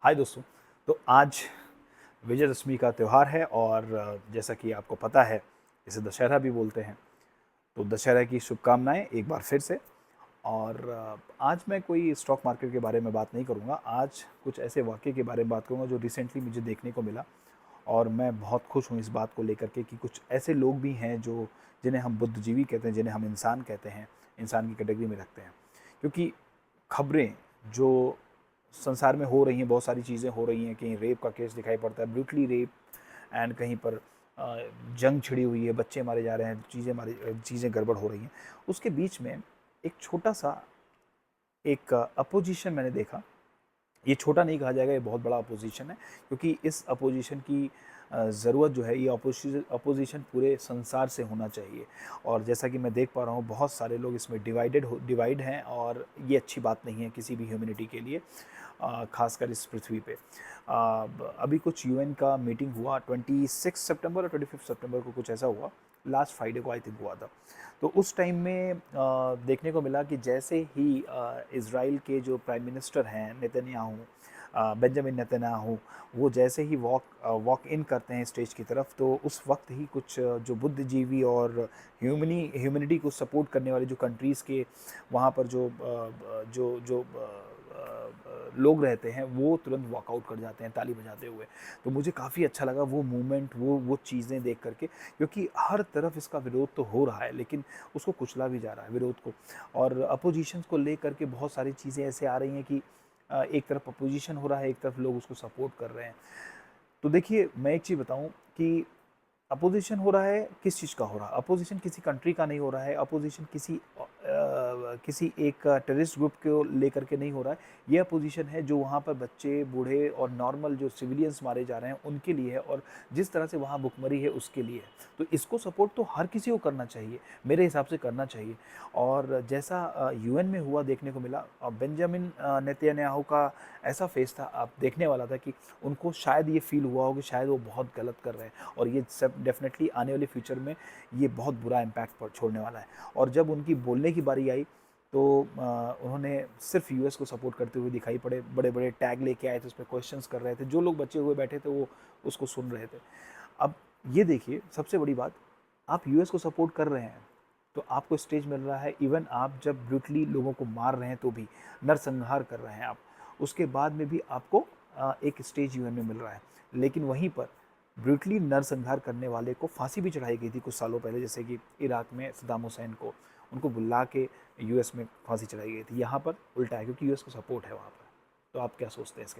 हाय दोस्तों। तो आज विजयदशमी का त्यौहार है और जैसा कि आपको पता है इसे दशहरा भी बोलते हैं। तो दशहरा की शुभकामनाएं एक बार फिर से। और आज मैं कोई स्टॉक मार्केट के बारे में बात नहीं करूंगा। आज कुछ ऐसे वाक़ये के बारे में बात करूंगा जो रिसेंटली मुझे देखने को मिला और मैं बहुत खुश हूँ इस बात को लेकर के कि कुछ ऐसे लोग भी हैं जो जिन्हें हम बुद्धिजीवी कहते हैं, जिन्हें हम इंसान कहते हैं, इंसान की कैटेगरी में रखते हैं। क्योंकि खबरें जो संसार में हो रही हैं, बहुत सारी चीज़ें हो रही हैं, कहीं रेप का केस दिखाई पड़ता है, ब्रूटली रेप, एंड कहीं पर जंग छिड़ी हुई है, बच्चे मारे जा रहे हैं, चीज़ें गड़बड़ हो रही हैं। उसके बीच में एक छोटा सा एक अपोजिशन मैंने देखा। ये छोटा नहीं कहा जाएगा, ये बहुत बड़ा अपोजिशन है, क्योंकि इस अपोजिशन की ज़रूरत जो है, ये अपोजिशन पूरे संसार से होना चाहिए। और जैसा कि मैं देख पा रहा हूँ बहुत सारे लोग इसमें डिवाइड हैं और ये अच्छी बात नहीं है किसी भी ह्यूमैनिटी के लिए, खासकर इस पृथ्वी पे। अभी कुछ यूएन का मीटिंग हुआ 26 सितंबर और 25 सितंबर को, कुछ ऐसा हुआ, लास्ट फ्राइडे को आई थिंक हुआ था। तो उस टाइम में देखने को मिला कि जैसे ही इज़राइल के जो प्राइम मिनिस्टर हैं नेतन्याहू, बेंजामिन नेतन्याहू, वो जैसे ही वॉक इन करते हैं स्टेज की तरफ, तो उस वक्त ही कुछ जो बुद्धिजीवी और ह्यूमनिटी को सपोर्ट करने वाले जो कंट्रीज़ के वहाँ पर जो जो जो लोग रहते हैं, वो तुरंत वॉकआउट कर जाते हैं ताली बजाते हुए। तो मुझे काफ़ी अच्छा लगा वो मूवमेंट, वो चीज़ें देख करके, क्योंकि हर तरफ इसका विरोध तो हो रहा है लेकिन उसको कुचला भी जा रहा है विरोध को। और अपोजिशन को लेकर के बहुत सारी चीज़ें ऐसे आ रही हैं कि एक तरफ अपोजिशन हो रहा है, एक तरफ लोग उसको सपोर्ट कर रहे हैं। तो देखिए, मैं एक चीज़ बताऊं कि अपोजिशन हो रहा है, किस चीज़ का हो रहा है? अपोजिशन किसी कंट्री का नहीं हो रहा है, अपोजिशन किसी एक टेररिस्ट ग्रुप को लेकर के नहीं हो रहा है। ये अपोजिशन है जो वहाँ पर बच्चे, बूढ़े और नॉर्मल जो सिविलियंस मारे जा रहे हैं उनके लिए है, और जिस तरह से वहाँ भुखमरी है उसके लिए है। तो इसको सपोर्ट तो हर किसी को करना चाहिए, मेरे हिसाब से करना चाहिए। और जैसा यूएन में हुआ देखने को मिला, बेंजामिन नेतन्याहू का ऐसा फेस था, आप देखने वाला था कि उनको शायद ये फील हुआ हो कि शायद वो बहुत गलत कर रहे हैं, और ये सब डेफिनेटली आने वाले फ्यूचर में ये बहुत बुरा इम्पैक्ट छोड़ने वाला है। और जब उनकी बोलने की बारी आई तो उन्होंने सिर्फ यूएस को सपोर्ट करते हुए दिखाई पड़े, बड़े बड़े टैग लेके आए थे, उसमें क्वेश्चंस कर रहे थे, जो लोग बचे हुए बैठे थे वो उसको सुन रहे थे। अब ये देखिए, सबसे बड़ी बात, आप यूएस को सपोर्ट कर रहे हैं तो आपको स्टेज मिल रहा है। इवन आप जब ब्रूटली लोगों को मार रहे हैं तो भी, नरसंहार कर रहे हैं आप, उसके बाद में भी आपको एक स्टेज यूएन में मिल रहा है। लेकिन वहीं पर ब्रूटली नरसंहार करने वाले को फांसी भी चढ़ाई गई थी कुछ सालों पहले, जैसे कि इराक में सद्दाम हुसैन को, उनको बुला के यूएस में फांसी चढ़ाई गई थी। यहाँ पर उल्टा है, क्योंकि यूएस को सपोर्ट है वहाँ पर। तो आप क्या सोचते हैं इसके